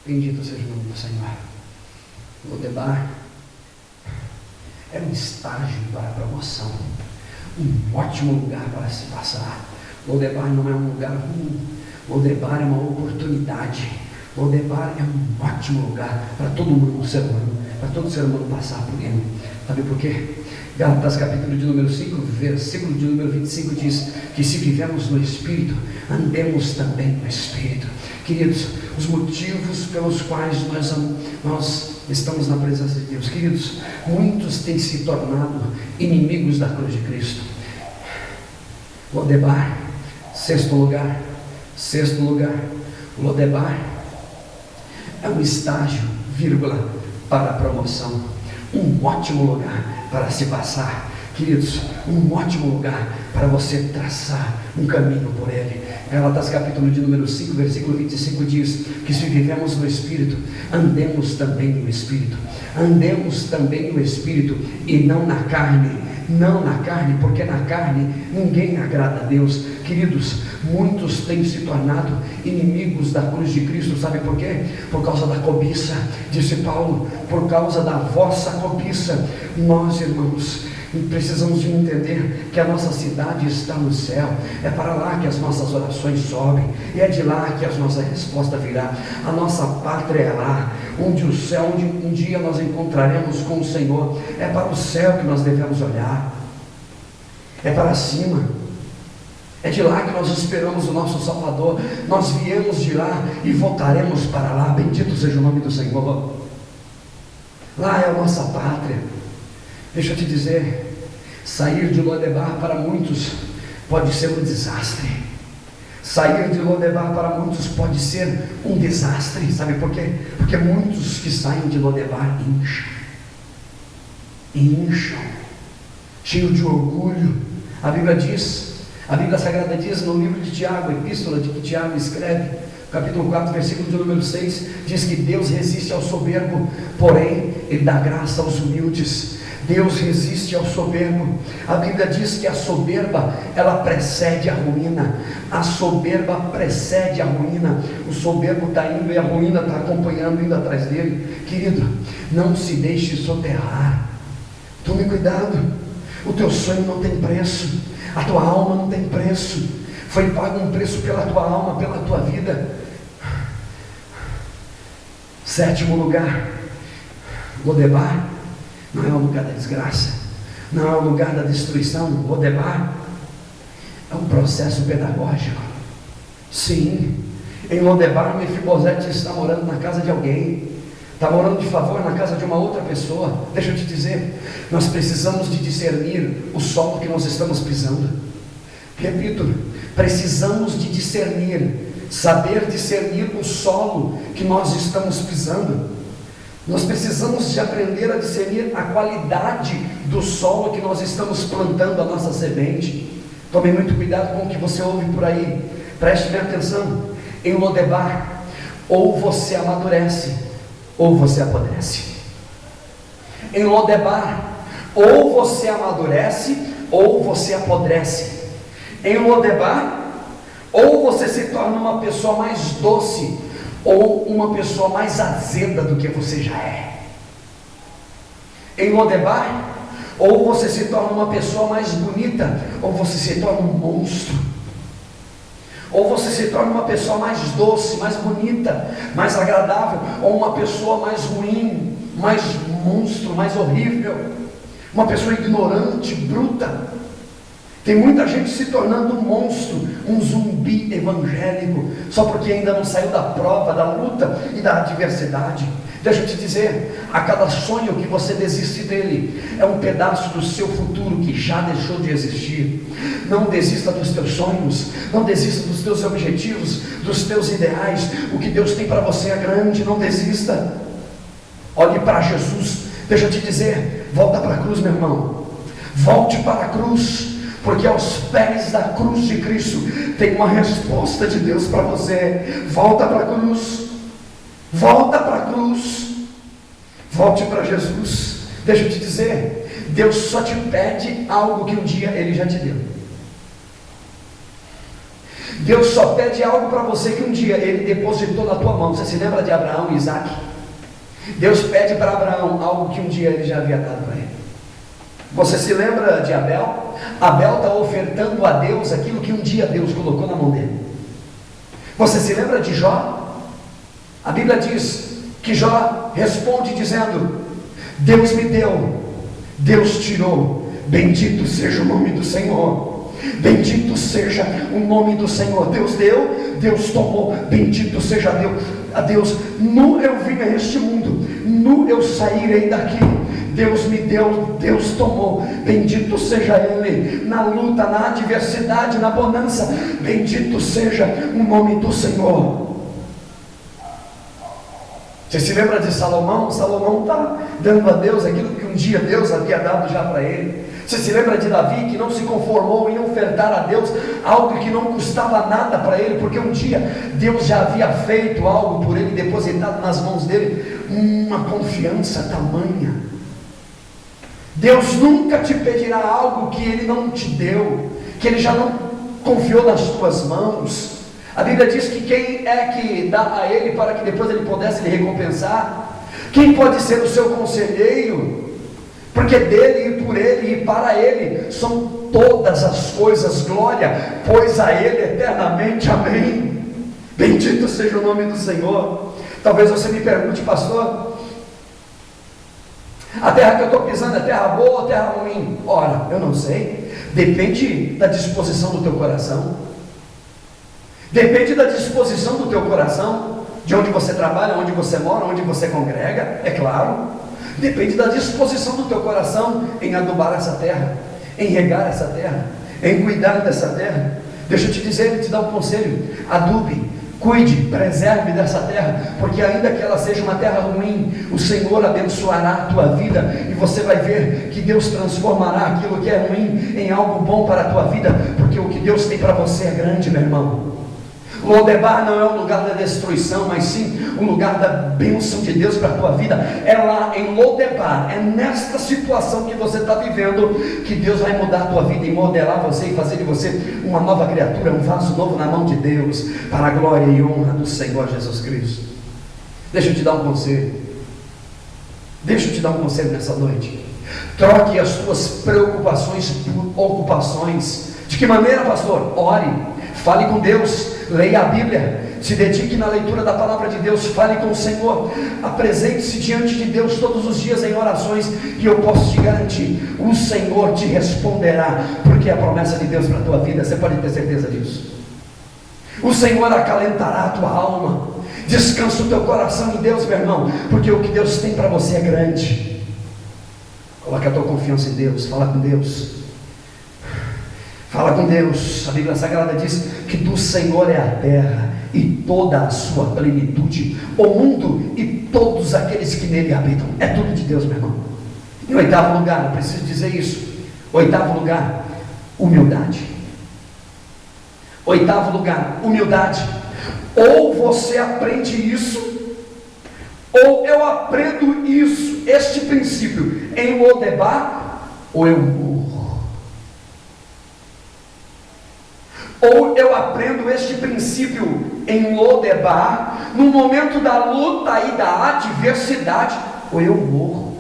Bendito seja o nome do Senhor. Lodebar é um estágio para a promoção, um ótimo lugar para se passar. Lodebar não é um lugar ruim, Lodebar é uma oportunidade. Lodebar é um ótimo lugar para todo mundo, ser humano, para todo ser humano passar por ele. Sabe por quê? Gálatas capítulo de número 5, versículo de número 25 diz que se vivemos no Espírito, andemos também no Espírito. Queridos, os motivos pelos quais nós estamos na presença de Deus, queridos, muitos têm se tornado inimigos da cruz de Cristo. Lodebar, sexto lugar, Lodebar é um estágio, vírgula, para a promoção, um ótimo lugar para se passar, queridos, um ótimo lugar para você traçar um caminho por ele. Gálatas capítulo de número 5, versículo 25 diz que se vivemos no Espírito, andemos também no Espírito, e não na carne, porque na carne ninguém agrada a Deus. Queridos, muitos têm se tornado inimigos da cruz de Cristo, sabe por quê? Por causa da cobiça, disse Paulo, por causa da vossa cobiça. Nós, irmãos, precisamos de entender que a nossa cidade está no céu, é para lá que as nossas orações sobem, e é de lá que a nossa resposta virá. A nossa pátria é lá, onde um dia nós encontraremos com o Senhor. É para o céu que nós devemos olhar, é para cima. É de lá que nós esperamos o nosso Salvador. Nós viemos de lá e voltaremos para lá. Bendito seja o nome do Senhor. Lá é a nossa pátria. Deixa eu te dizer, sair de Lodebar para muitos pode ser um desastre. Sair de Lodebar para muitos pode ser um desastre. Sabe por quê? Porque muitos que saem de Lodebar incham, cheios de orgulho. A Bíblia Sagrada diz no livro de Tiago, a epístola de que Tiago escreve, capítulo 4, versículo de número 6, diz que Deus resiste ao soberbo, porém Ele dá graça aos humildes. Deus resiste ao soberbo. A Bíblia diz que a soberba, ela precede a ruína. A soberba precede a ruína. O soberbo está indo e a ruína está acompanhando, indo atrás dele. Querido, não se deixe soterrar. Tome cuidado. O teu sonho não tem preço. A tua alma não tem preço. Foi pago um preço pela tua alma, pela tua vida. Sétimo lugar, Lodebar não é o lugar da desgraça, não é o lugar da destruição. Lodebar é um processo pedagógico. Sim, em Lodebar, Mefibosete está morando na casa de alguém, está morando de favor na casa de uma outra pessoa. Deixa eu te dizer, nós precisamos de discernir o solo que nós estamos pisando. Repito, precisamos de discernir, saber discernir o solo que nós estamos pisando. Nós precisamos de aprender a discernir a qualidade do solo que nós estamos plantando a nossa semente. Tome muito cuidado com o que você ouve por aí. Preste bem atenção. Em Lodebar, ou você amadurece, ou você apodrece. Em Lodebar, ou você amadurece, ou você apodrece. Em Lodebar, ou você se torna uma pessoa mais doce, ou uma pessoa mais azeda do que você já é. Em Lodebar, ou você se torna uma pessoa mais bonita, ou você se torna um monstro. Ou você se torna uma pessoa mais doce, mais bonita, mais agradável, ou uma pessoa mais ruim, mais monstro, mais horrível, uma pessoa ignorante, bruta. Tem muita gente se tornando um monstro, um zumbi evangélico, só porque ainda não saiu da prova, da luta e da adversidade. Deixa eu te dizer, a cada sonho que você desiste dele, é um pedaço do seu futuro que já deixou de existir. Não desista dos teus sonhos, não desista dos teus objetivos, dos teus ideais. O que Deus tem para você é grande, não desista. Olhe para Jesus. Deixa eu te dizer, volta para a cruz, meu irmão. Volte para a cruz, porque aos pés da cruz de Cristo tem uma resposta de Deus para você. Volta para a cruz, volta para a cruz, volte para Jesus. Deixa eu te dizer, Deus só te pede algo que um dia Ele já te deu. Deus só pede algo para você que um dia Ele depositou na tua mão. Você se lembra de Abraão e Isaac? Deus pede para Abraão algo que um dia ele já havia dado para ele. Você se lembra de Abel? Abel está ofertando a Deus aquilo que um dia Deus colocou na mão dele. Você se lembra de Jó? A Bíblia diz que Jó responde dizendo: Deus me deu, Deus tirou, bendito seja o nome do Senhor. Bendito seja o nome do Senhor. Deus deu, Deus tomou, bendito seja a Deus. Nu eu vim a este mundo, nu eu sairei daqui. Deus me deu, Deus tomou, bendito seja Ele. Na luta, na adversidade, na bonança, bendito seja o nome do Senhor. Você se lembra de Salomão? Salomão está dando a Deus aquilo que um dia Deus havia dado já para ele. Você se lembra de Davi, que não se conformou em ofertar a Deus algo que não custava nada para ele, porque um dia Deus já havia feito algo por ele, depositado nas mãos dele uma confiança tamanha. Deus nunca te pedirá algo que Ele não te deu, que Ele já não confiou nas tuas mãos. A Bíblia diz que quem é que dá a Ele para que depois Ele pudesse lhe recompensar? Quem pode ser o seu conselheiro? Porque dele e por ele e para ele são todas as coisas, glória, pois a ele eternamente, amém. Bendito seja o nome do Senhor. Talvez você me pergunte: pastor, a terra que eu estou pisando é terra boa ou terra ruim? Ora, eu não sei, depende da disposição do teu coração. Depende da disposição do teu coração, de onde você trabalha, onde você mora, onde você congrega, é claro. Depende da disposição do teu coração em adubar essa terra, em regar essa terra, em cuidar dessa terra. Deixa eu te dizer, te dar um conselho: adube, cuide, preserve dessa terra, porque ainda que ela seja uma terra ruim, o Senhor abençoará a tua vida, e você vai ver que Deus transformará aquilo que é ruim em algo bom para a tua vida, porque o que Deus tem para você é grande, meu irmão. Lodebar não é um lugar da destruição, mas sim um lugar da bênção de Deus para a tua vida. É lá em Lodebar, é nesta situação que você está vivendo, que Deus vai mudar a tua vida e modelar você e fazer de você uma nova criatura, um vaso novo na mão de Deus, para a glória e honra do Senhor Jesus Cristo. Deixa eu te dar um conselho. Deixa eu te dar um conselho nessa noite. Troque as tuas preocupações por ocupações. De que maneira, pastor? Ore, fale com Deus, leia a Bíblia, se dedique na leitura da palavra de Deus, fale com o Senhor, apresente-se diante de Deus todos os dias em orações, e eu posso te garantir, o Senhor te responderá, porque é a promessa de Deus para a tua vida, você pode ter certeza disso. O Senhor acalentará a tua alma. Descansa o teu coração em Deus, meu irmão, porque o que Deus tem para você é grande. Coloque a tua confiança em Deus, fala com Deus. Fala com Deus. A Bíblia Sagrada diz que do Senhor é a terra e toda a sua plenitude, o mundo e todos aqueles que nele habitam. É tudo de Deus, meu irmão. Em oitavo lugar, eu preciso dizer isso. Oitavo lugar, humildade. Oitavo lugar, humildade. Ou você aprende isso, ou eu aprendo isso, este princípio em Lodebar, ou eu morro. Ou eu aprendo este princípio em Lodebar, no momento da luta e da adversidade, ou eu morro.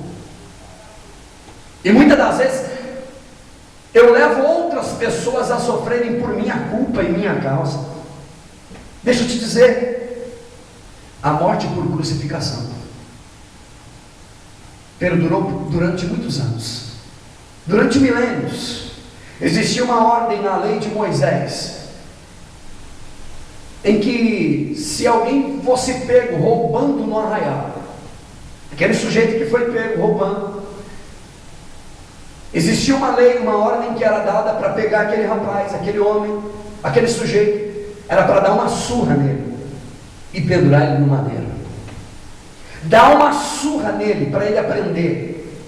E muitas das vezes eu levo outras pessoas a sofrerem por minha culpa e minha causa. Deixa eu te dizer, a morte por crucificação perdurou durante muitos anos, durante milênios. Existia uma ordem na lei de Moisés, em que se alguém fosse pego roubando no arraial, aquele sujeito que foi pego roubando, existia uma lei, uma ordem que era dada para pegar aquele rapaz, aquele homem, aquele sujeito, era para dar uma surra nele e pendurar ele no madeiro. Dá uma surra nele para ele aprender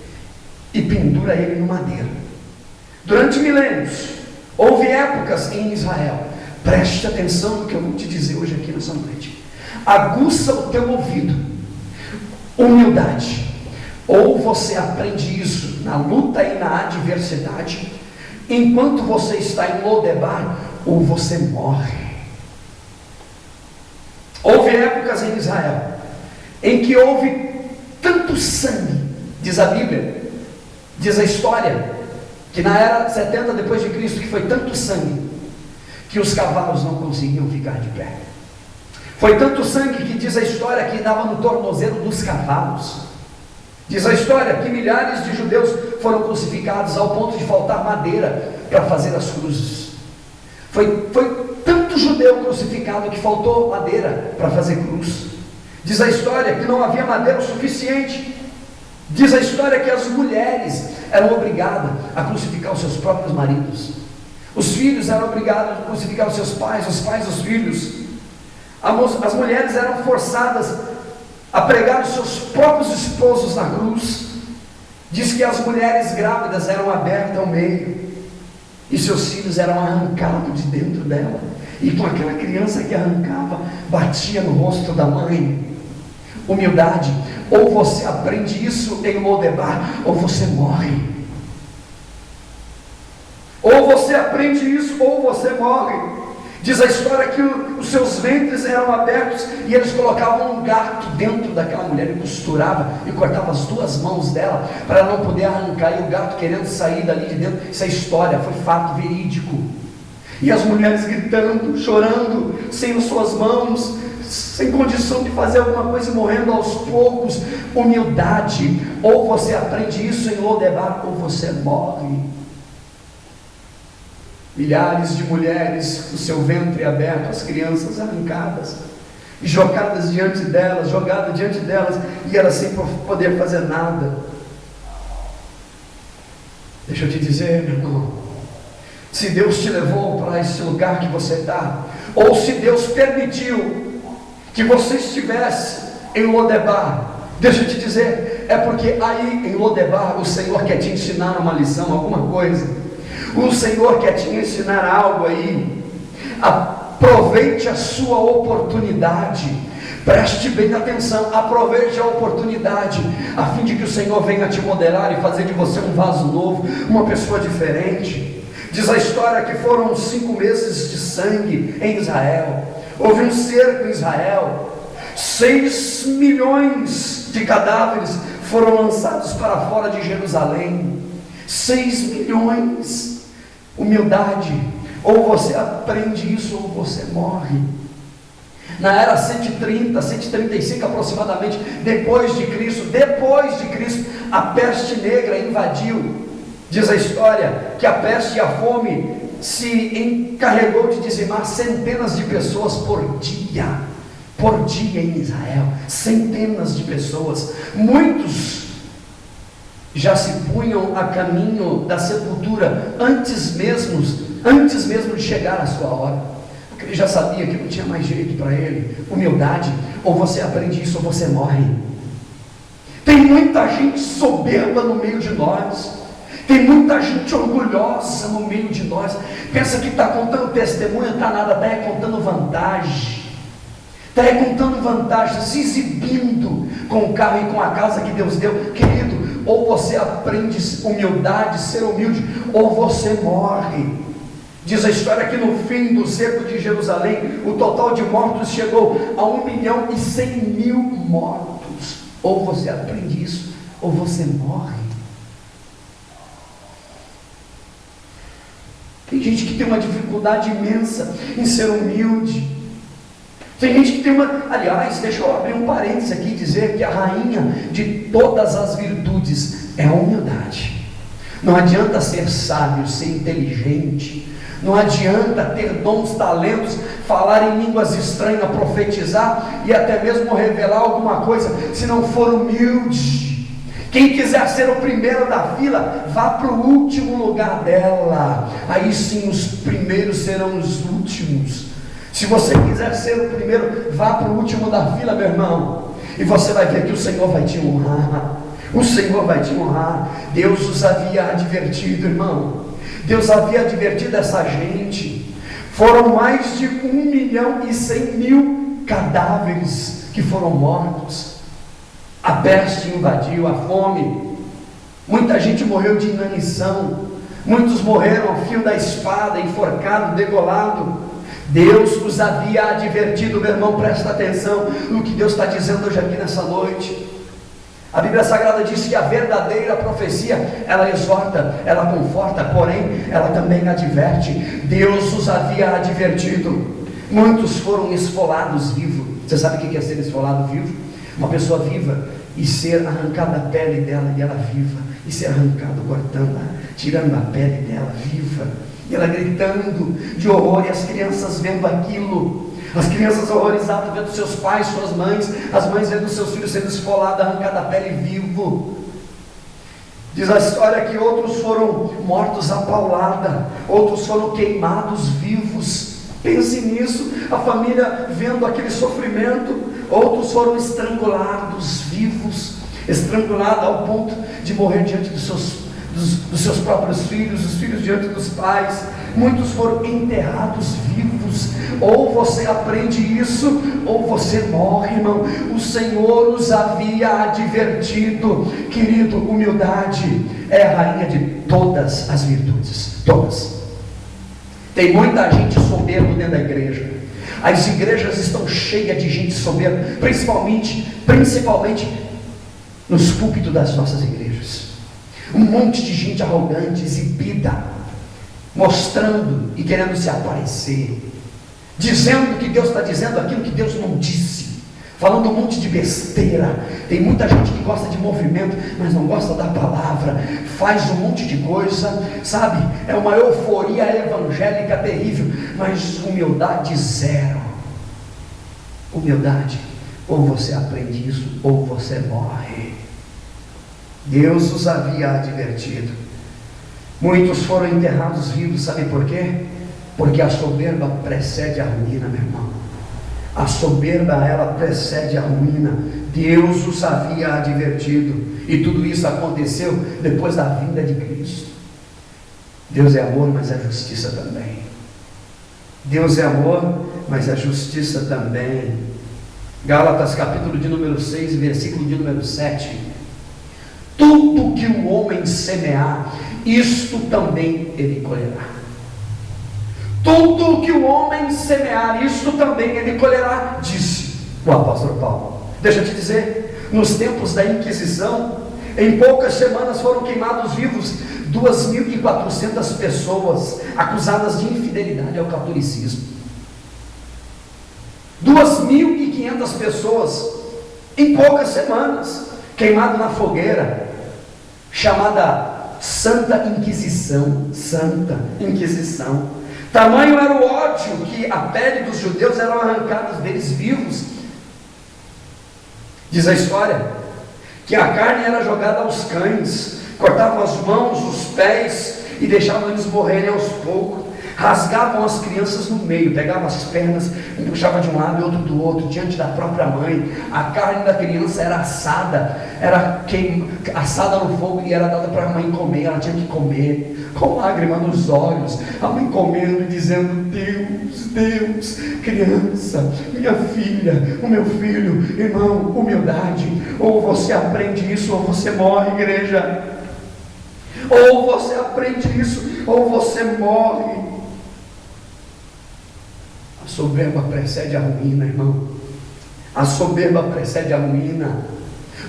e pendura ele no madeiro. Durante milênios, houve épocas em Israel. Preste atenção no que eu vou te dizer hoje aqui nessa noite. Aguça o teu ouvido. Humildade. Ou você aprende isso na luta e na adversidade, enquanto você está em Lodebar, ou você morre. Houve épocas em Israel em que houve tanto sangue, diz a Bíblia, diz a história, que na era 70 depois de Cristo, que foi tanto sangue, que os cavalos não conseguiam ficar de pé. Foi tanto sangue que diz a história que dava no tornozelo dos cavalos. Diz a história que milhares de judeus foram crucificados ao ponto de faltar madeira para fazer as cruzes. Foi tanto judeu crucificado que faltou madeira para fazer cruz. Diz a história que não havia madeira o suficiente. Diz a história que as mulheres eram obrigadas a crucificar os seus próprios maridos. Os filhos eram obrigados a crucificar os seus pais, os pais os filhos. As mulheres eram forçadas a pregar os seus próprios esposos na cruz. Diz que as mulheres grávidas eram abertas ao meio e seus filhos eram arrancados de dentro dela, e com aquela criança que arrancava, batia no rosto da mãe. Humildade: ou você aprende isso em Lodebar, ou você morre. Ou você aprende isso, ou você morre. Diz a história que os seus ventres eram abertos e eles colocavam um gato dentro daquela mulher e costurava e cortava as duas mãos dela para não poder arrancar, e o gato querendo sair dali de dentro. Isso é história, foi fato verídico. E as mulheres gritando, chorando, sem as suas mãos, sem condição de fazer alguma coisa, morrendo aos poucos. Humildade: ou você aprende isso em Lodebar, ou você morre. Milhares de mulheres, o seu ventre aberto, as crianças arrancadas, jogadas diante delas, e elas sem poder fazer nada. Deixa eu te dizer, meu irmão, se Deus te levou para esse lugar que você está, ou se Deus permitiu que você estivesse em Lodebar, deixa eu te dizer, é porque aí em Lodebar o Senhor quer te ensinar uma lição, alguma coisa. O Senhor quer te ensinar algo aí. Aproveite a sua oportunidade. Preste bem atenção. Aproveite a oportunidade, a fim de que o Senhor venha te modelar e fazer de você um vaso novo, uma pessoa diferente. Diz a história que foram 5 meses de sangue em Israel. Houve um cerco em Israel. 6 milhões de cadáveres foram lançados para fora de Jerusalém. 6 milhões. Humildade: ou você aprende isso, ou você morre. Na era 130, 135 aproximadamente, depois de Cristo, a peste negra invadiu. Diz a história que a peste e a fome se encarregou de dizimar centenas de pessoas por dia em Israel. Centenas de pessoas. Muitos já se punham a caminho da sepultura antes mesmo de chegar a sua hora, porque ele já sabia que não tinha mais jeito para ele. Humildade: ou você aprende isso, ou você morre. Tem muita gente soberba no meio de nós, tem muita gente orgulhosa no meio de nós, pensa que está contando testemunho, está nada, está contando vantagem, se exibindo com o carro e com a casa que Deus deu. Querido, ou você aprende humildade, ser humilde, ou você morre. Diz a história que no fim do cerco de Jerusalém, o total de mortos chegou a 1.100.000 mortos. Ou você aprende isso, ou você morre. Tem gente que tem uma dificuldade imensa em ser humilde. Tem gente que tem aliás, deixa eu abrir um parênteses aqui e dizer que a rainha de todas as virtudes é a humildade. Não adianta ser sábio, ser inteligente, não adianta ter dons, talentos, falar em línguas estranhas, profetizar e até mesmo revelar alguma coisa, se não for humilde. Quem quiser ser o primeiro da fila, vá para o último lugar dela. Aí sim os primeiros serão os últimos. Se você quiser ser o primeiro, vá para o último da fila, meu irmão, e você vai ver que o Senhor vai te honrar. O Senhor vai te honrar. Deus os havia advertido, irmão. Deus havia advertido essa gente. Foram mais de 1.100.000 cadáveres que foram mortos. A peste invadiu, a fome. Muita gente morreu de inanição. Muitos morreram ao fio da espada, enforcado, degolado. Deus os havia advertido. Meu irmão, presta atenção no que Deus está dizendo hoje aqui nessa noite. A Bíblia Sagrada diz que a verdadeira profecia, ela exorta, ela conforta, porém ela também adverte. Deus os havia advertido. Muitos foram esfolados vivos. Você sabe o que é ser esfolado vivo? Uma pessoa viva e ser arrancada a pele dela, e ela viva, e ser arrancado, cortando, tirando a pele dela viva, e ela gritando de horror, e as crianças vendo aquilo, as crianças horrorizadas vendo seus pais, suas mães, as mães vendo seus filhos sendo esfolados, arrancada a pele vivo. Diz a história que outros foram mortos à paulada, outros foram queimados vivos. Pense nisso, a família vendo aquele sofrimento. Outros foram estrangulados vivos, estrangulados ao ponto de morrer diante dos seus próprios filhos, os filhos diante dos pais. Muitos foram enterrados vivos. Ou você aprende isso, ou você morre, irmão. O Senhor os havia advertido. Querido, humildade é a rainha de todas as virtudes, todas. Tem muita gente soberba dentro da igreja. As igrejas estão cheias de gente soberba, principalmente nos púlpitos das nossas igrejas. Um monte de gente arrogante, exibida, mostrando e querendo se aparecer, dizendo que Deus está dizendo aquilo que Deus não disse, falando um monte de besteira. Tem muita gente que gosta de movimento, mas não gosta da palavra, faz um monte de coisa, sabe? É uma euforia evangélica terrível, mas humildade zero. Humildade, ou você aprende isso, ou você morre. Deus os havia advertido. Muitos foram enterrados vivos, sabe por quê? Porque a soberba precede a ruína, meu irmão. A soberba, ela precede a ruína. Deus os havia advertido, e tudo isso aconteceu depois da vinda de Cristo. Deus é amor, mas é justiça também. Deus é amor, mas é justiça também. Gálatas capítulo de número 6, versículo de número 7. Tudo que o homem semear, isto também ele colherá. Tudo que o homem semear, isto também ele colherá, disse o apóstolo Paulo. Deixa eu te dizer, nos tempos da Inquisição, em poucas semanas foram queimados vivos 2.400 pessoas acusadas de infidelidade ao catolicismo. 2.500 pessoas em poucas semanas queimadas na fogueira, chamada Santa Inquisição. Santa Inquisição. Tamanho era o ódio que a pele dos judeus eram arrancadas deles vivos. Diz a história que a carne era jogada aos cães, cortavam as mãos, os pés e deixavam eles morrerem aos poucos. Rasgavam as crianças no meio, pegavam as pernas e puxavam de um lado e outro do outro, diante da própria mãe. A carne da criança era assada, assada no fogo e era dada para a mãe comer. Ela tinha que comer, com lágrima nos olhos, a mãe comendo e dizendo: Deus, Deus, criança, minha filha, o meu filho. Irmão, humildade. Ou você aprende isso, ou você morre, igreja. Ou você aprende isso, ou você morre. A soberba precede a ruína, irmão. A soberba precede a ruína.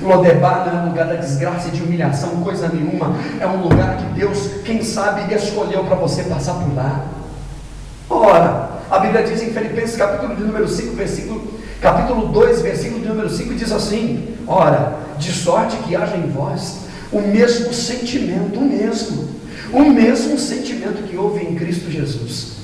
Lodebar não é um lugar da desgraça e de humilhação, coisa nenhuma. É um lugar que Deus, quem sabe, escolheu para você passar por lá. Ora, a Bíblia diz em Filipenses capítulo de número 5, capítulo 2, versículo de número 5, diz assim: ora, de sorte que haja em vós o mesmo sentimento, o mesmo sentimento que houve em Cristo Jesus,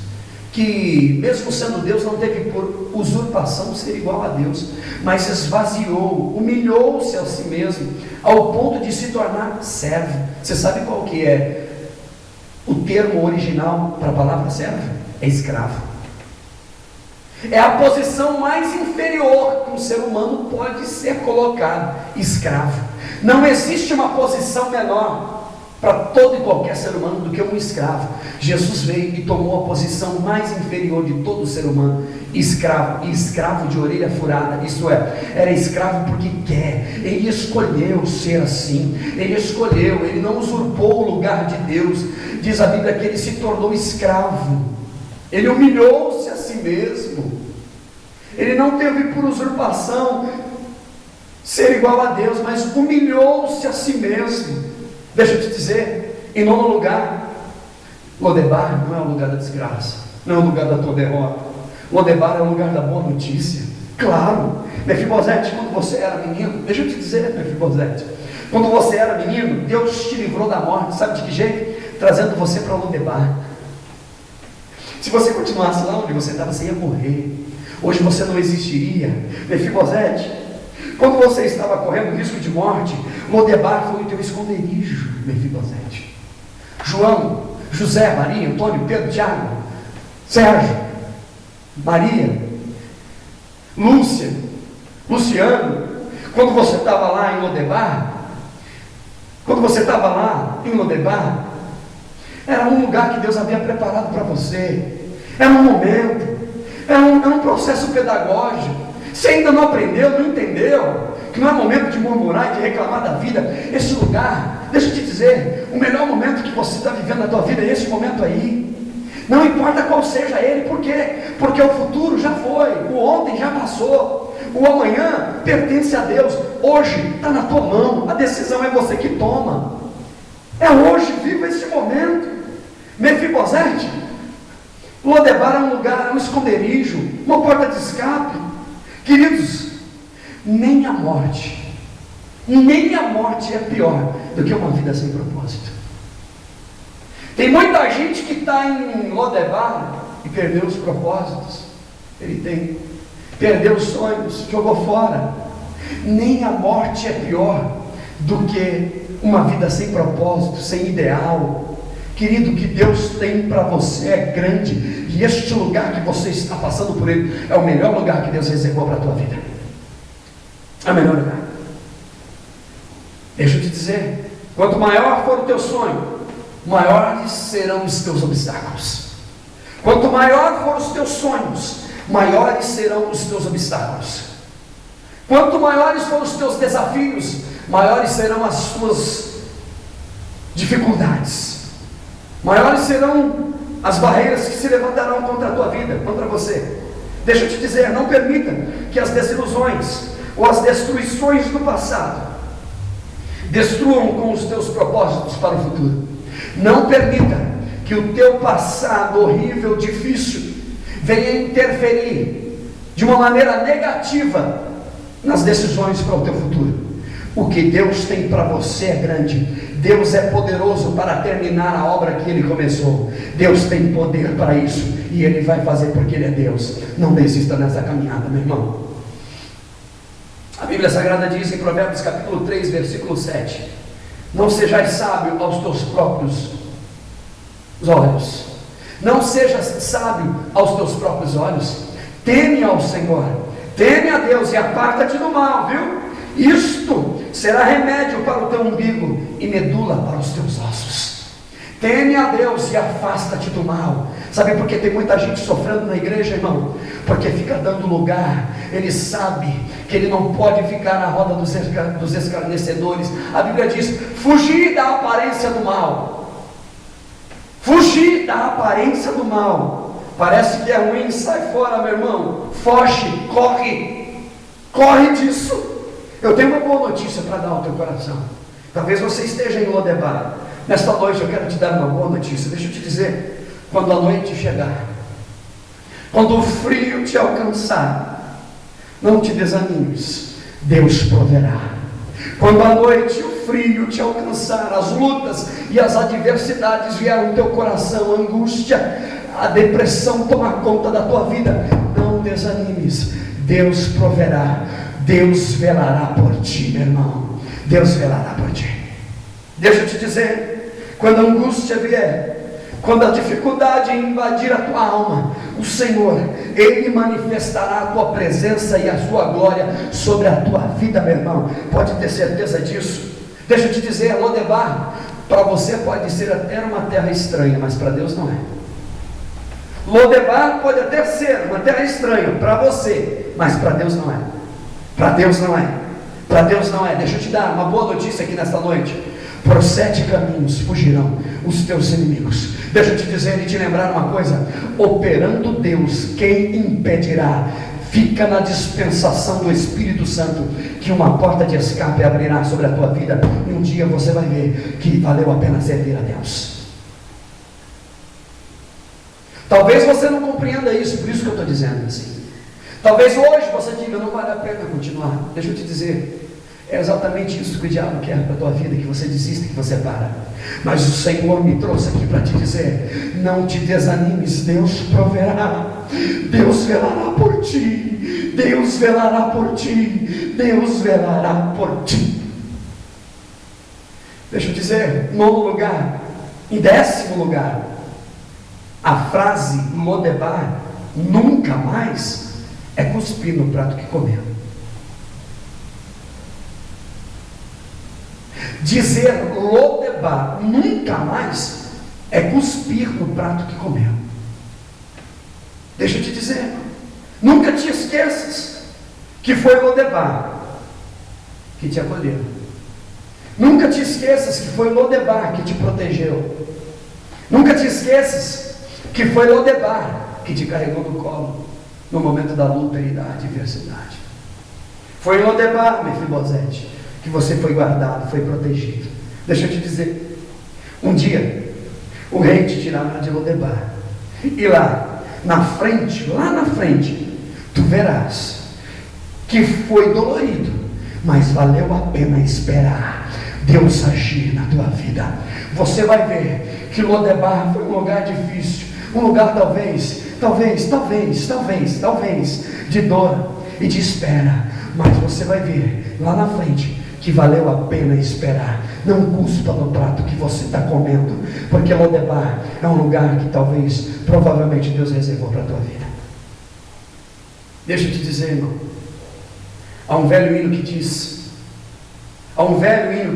que mesmo sendo Deus, não teve por usurpação ser igual a Deus, mas esvaziou, humilhou-se a si mesmo, ao ponto de se tornar servo. Você sabe qual que é o termo original para a palavra servo? É escravo. É a posição mais inferior que um ser humano pode ser colocado, escravo. Não existe uma posição menor para todo e qualquer ser humano do que um escravo. Jesus veio e tomou a posição mais inferior de todo ser humano, escravo, e escravo de orelha furada. Isto é, era escravo porque quer. Ele escolheu ser assim, ele escolheu, ele não usurpou o lugar de Deus. Diz a Bíblia que ele se tornou escravo, ele humilhou-se a si mesmo. Ele não teve por usurpação ser igual a Deus, mas humilhou-se a si mesmo. Deixa eu te dizer, em nono lugar, Lodebar não é o lugar da desgraça, não é o lugar da tua derrota. Lodebar é o lugar da boa notícia. Claro, Mefibosete, quando você era menino, deixa eu te dizer, Mefibosete, quando você era menino, Deus te livrou da morte, sabe de que jeito? Trazendo você para Lodebar. Se você continuasse lá onde você estava, você ia morrer. Hoje você não existiria. Mefibosete, quando você estava correndo risco de morte, Lodebar foi o teu esconderijo, Mefibosete. João, José, Maria, Antônio, Pedro, Tiago, Sérgio, Maria, Lúcia, Luciano, quando você estava lá em Lodebar, era um lugar que Deus havia preparado para você, era um momento, era um processo pedagógico. Você ainda não aprendeu, não entendeu, que não é momento de murmurar e de reclamar da vida. Esse lugar, deixa eu te dizer, o melhor momento que você está vivendo na tua vida é esse momento aí. Não importa qual seja ele, por quê? Porque o futuro já foi, o ontem já passou, o amanhã pertence a Deus, hoje está na tua mão, a decisão é você que toma. É hoje, viva esse momento. Mefibosete, Lodebar é um lugar, é um esconderijo, uma porta de escape. Queridos, nem a morte é pior do que uma vida sem propósito. Tem muita gente que está em Lodebar e perdeu os propósitos. Perdeu os sonhos, jogou fora. Nem a morte é pior do que uma vida sem propósito, sem ideal. Querido, o que Deus tem para você é grande, e este lugar que você está passando por ele é o melhor lugar que Deus reservou para a tua vida. É o melhor lugar. Deixa eu te dizer, quanto maior for o teu sonho, maiores serão os teus obstáculos. Quanto maior for os teus sonhos, maiores serão os teus obstáculos. Quanto maiores forem os teus desafios, maiores serão as tuas dificuldades. Maiores serão as barreiras que se levantarão contra a tua vida, contra você. Deixa eu te dizer, não permita que as desilusões ou as destruições do passado destruam com os teus propósitos para o futuro. Não permita que o teu passado horrível, difícil, venha interferir de uma maneira negativa nas decisões para o teu futuro. O que Deus tem para você é grande. Deus é poderoso para terminar a obra que Ele começou. Deus tem poder para isso, e Ele vai fazer porque Ele é Deus. Não desista nessa caminhada, meu irmão. A Bíblia Sagrada diz em Provérbios capítulo 3, versículo 7: não sejais sábio aos teus próprios olhos. Não sejas sábio aos teus próprios olhos. Teme ao Senhor, teme a Deus e aparta-te do mal, viu? Isto será remédio para o teu umbigo e medula para os teus ossos. Teme a Deus e afasta-te do mal. Sabe por que tem muita gente sofrendo na igreja, irmão? Porque fica dando lugar. Ele sabe que ele não pode ficar na roda dos escarnecedores. A Bíblia diz: fugir da aparência do mal. Fugir da aparência do mal. Parece que é ruim, sai fora, meu irmão. Foge, corre disso. Eu tenho uma boa notícia para dar ao teu coração. Talvez você esteja em Lodebar. Nesta noite eu quero te dar uma boa notícia. Deixa eu te dizer, quando a noite chegar, quando o frio te alcançar, não te desanimes, Deus proverá. Quando a noite e o frio te alcançar, as lutas e as adversidades vieram no teu coração, a angústia, a depressão tomar conta da tua vida, não desanimes, Deus proverá. Deus velará por ti, meu irmão. Deus velará por ti. Deixa eu te dizer, quando a angústia vier, quando a dificuldade invadir a tua alma, o Senhor, Ele manifestará a tua presença e a sua glória sobre a tua vida, meu irmão. Pode ter certeza disso. Deixa eu te dizer, Lodebar, para você pode ser até uma terra estranha, mas para Deus não é. Lodebar pode até ser uma terra estranha para você, mas para Deus não é. Para Deus não é. Para Deus não é. Deixa eu te dar uma boa notícia aqui nesta noite. por 7 caminhos fugirão os teus inimigos. Deixa eu te dizer e te lembrar uma coisa: operando Deus, quem impedirá? Fica na dispensação do Espírito Santo, que uma porta de escape abrirá sobre a tua vida, e um dia você vai ver que valeu a pena servir a Deus. Talvez você não compreenda isso, por isso que eu estou dizendo assim. Talvez hoje você diga, não vale a pena continuar. Deixa eu te dizer, é exatamente isso que o diabo quer para a tua vida, que você desista, que você para. Mas o Senhor me trouxe aqui para te dizer, não te desanimes, Deus proverá, Deus velará por ti, Deus velará por ti, Deus velará por ti. Deixa eu dizer, nono lugar, em 10º lugar, a frase Lodebar, nunca mais, é cuspir no prato que comeu. Dizer Lodebar, nunca mais, é cuspir no prato que comeu. Deixa eu te dizer, nunca te esqueças que foi Lodebar que te acolheu. Nunca te esqueças que foi Lodebar que te protegeu. Nunca te esqueças que foi Lodebar que te carregou no colo no momento da luta e da adversidade. Foi em Lodebar, Mefibosete, que você foi guardado, foi protegido. Deixa eu te dizer, um dia o rei te tirará de Lodebar, e lá na frente, tu verás que foi dolorido, mas valeu a pena esperar Deus agir na tua vida. Você vai ver que Lodebar foi um lugar difícil, um lugar talvez de dor e de espera, mas você vai ver lá na frente que valeu a pena esperar. Não cuspa no prato que você está comendo, porque Lodebar é um lugar que provavelmente Deus reservou para a tua vida. Deixa eu te dizer, irmão, há um velho hino que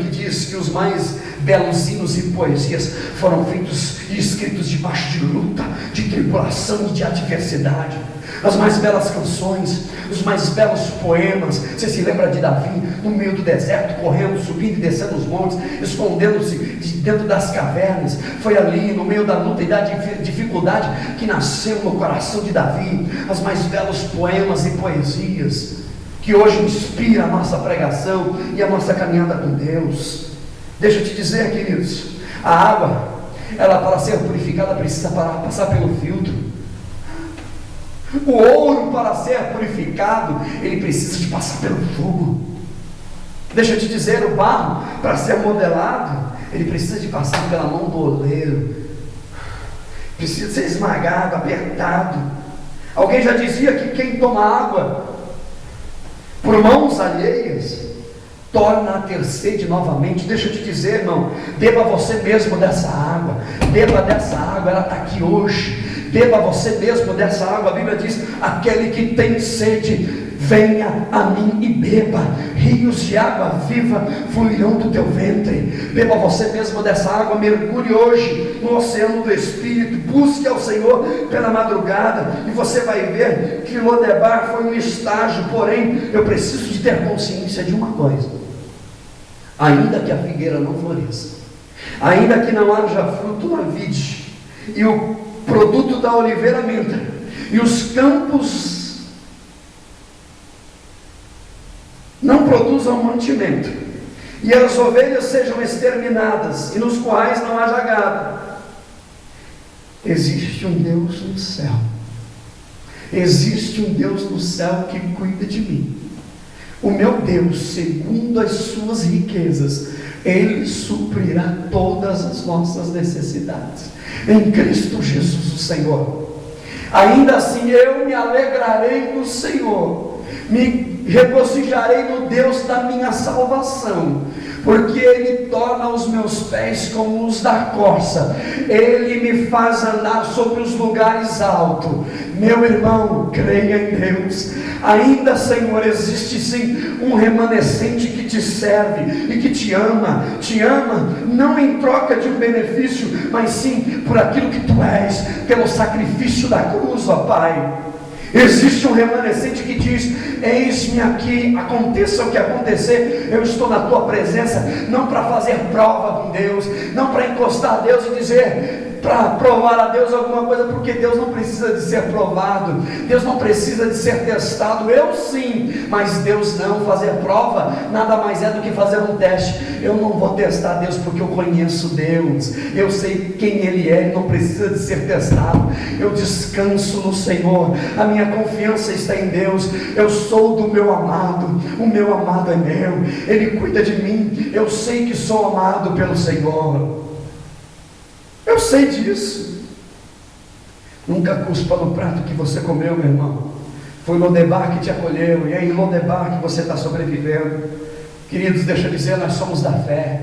diz que os mais belos hinos e poesias foram feitos e escritos debaixo de luta, de tribulação e de adversidade. As mais belas canções, os mais belos poemas. Você se lembra de Davi no meio do deserto, correndo, subindo e descendo os montes, escondendo-se dentro das cavernas? Foi ali no meio da luta e da dificuldade que nasceu no coração de Davi as mais belos poemas e poesias que hoje inspira a nossa pregação e a nossa caminhada com Deus. Deixa eu te dizer, queridos, a água, ela para ser purificada precisa passar pelo filtro. O ouro, para ser purificado, ele precisa de passar pelo fogo. Deixa eu te dizer, o barro, para ser modelado, ele precisa de passar pela mão do oleiro, precisa ser esmagado, apertado. Alguém já dizia que quem toma água por mãos alheias torna a ter sede novamente. Deixa eu te dizer, irmão, beba você mesmo dessa água, beba dessa água, ela está aqui hoje. Beba você mesmo dessa água. A Bíblia diz, aquele que tem sede, venha a mim e beba, rios de água viva fluirão do teu ventre. Beba você mesmo dessa água, mergulhe hoje no oceano do Espírito, busque ao Senhor pela madrugada, e você vai ver que Lodebar foi um estágio. Porém, eu preciso de ter consciência de uma coisa: ainda que a figueira não floresça, ainda que não haja fruto na vide, e o produto da oliveira minta, e os campos não produzam mantimento, e as ovelhas sejam exterminadas, e nos currais não haja gado, existe um Deus no céu, existe um Deus no céu que cuida de mim. O meu Deus, segundo as suas riquezas, Ele suprirá todas as nossas necessidades em Cristo Jesus o Senhor. Ainda assim eu me alegrarei no Senhor, me regozijarei no Deus da minha salvação, porque Ele torna os meus pés como os da corça, Ele me faz andar sobre os lugares altos. Meu irmão, creia em Deus. Ainda, Senhor, existe sim um remanescente que te serve e que te ama não em troca de um benefício, mas sim por aquilo que tu és, pelo sacrifício da cruz, ó Pai. Existe um remanescente que diz: eis-me aqui, aconteça o que acontecer, eu estou na tua presença, não para fazer prova com Deus, não para encostar a Deus e dizer, para provar a Deus alguma coisa, porque Deus não precisa de ser provado, Deus não precisa de ser testado. Eu sim, mas Deus não. Fazer prova nada mais é do que fazer um teste. Eu não vou testar Deus porque eu conheço Deus, eu sei quem Ele é, Ele não precisa de ser testado. Eu descanso no Senhor, a minha confiança está em Deus. Eu sou do meu amado, o meu amado é meu, Ele cuida de mim. Eu sei que sou amado pelo Senhor, eu sei disso. Nunca cuspa no prato que você comeu, meu irmão. Foi Lodebar que te acolheu, e é em Lodebar que você está sobrevivendo. Queridos, deixa eu dizer, nós somos da fé,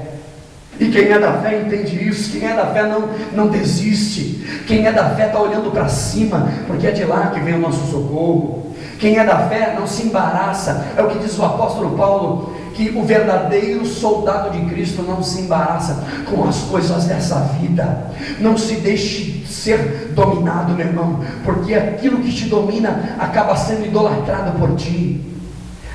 e quem é da fé entende isso. Quem é da fé não desiste. Quem é da fé está olhando para cima, porque é de lá que vem o nosso socorro. Quem é da fé não se embaraça. É o que diz o apóstolo Paulo, que o verdadeiro soldado de Cristo não se embaraça com as coisas dessa vida. Não se deixe ser dominado, meu irmão, porque aquilo que te domina acaba sendo idolatrado por ti.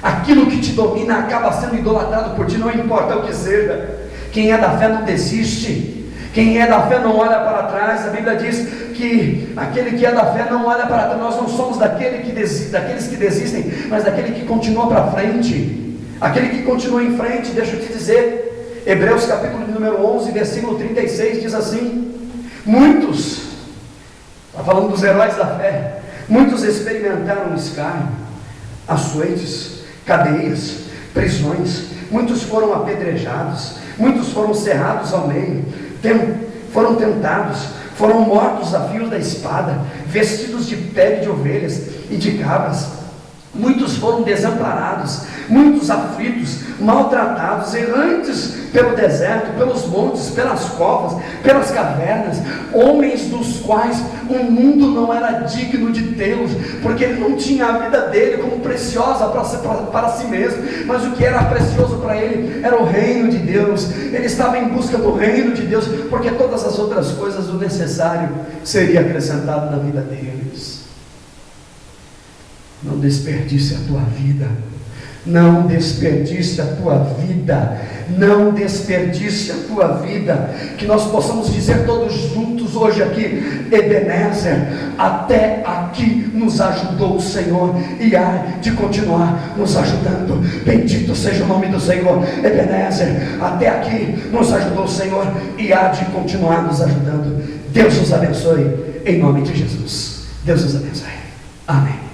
Aquilo que te domina acaba sendo idolatrado por ti, não importa o que seja. Quem é da fé não desiste. Quem é da fé não olha para trás. A Bíblia diz que aquele que é da fé não olha para trás. Nós não somos daqueles que desistem, mas daquele que continua para frente. Aquele que continua em frente. Deixa eu te dizer, Hebreus capítulo número 11, versículo 36 diz assim: muitos, está falando dos heróis da fé, muitos experimentaram escárnio, açoites, cadeias, prisões, muitos foram apedrejados, muitos foram cerrados ao meio, foram tentados, foram mortos a fios da espada, vestidos de pele de ovelhas e de cabras. Muitos foram desamparados, muitos aflitos, maltratados, errantes pelo deserto, pelos montes, pelas covas, pelas cavernas, homens dos quais o mundo não era digno de tê-los, porque ele não tinha a vida dele como preciosa para si mesmo, mas o que era precioso para ele era o reino de Deus. Ele estava em busca do reino de Deus, porque todas as outras coisas, o necessário seria acrescentado na vida deles. Não desperdice a tua vida, não desperdice a tua vida, não desperdice a tua vida. Que nós possamos dizer todos juntos hoje aqui: Ebenezer, até aqui nos ajudou o Senhor, e há de continuar nos ajudando. Bendito seja o nome do Senhor. Ebenezer, até aqui nos ajudou o Senhor, e há de continuar nos ajudando. Deus os abençoe, em nome de Jesus. Deus os abençoe. Amém.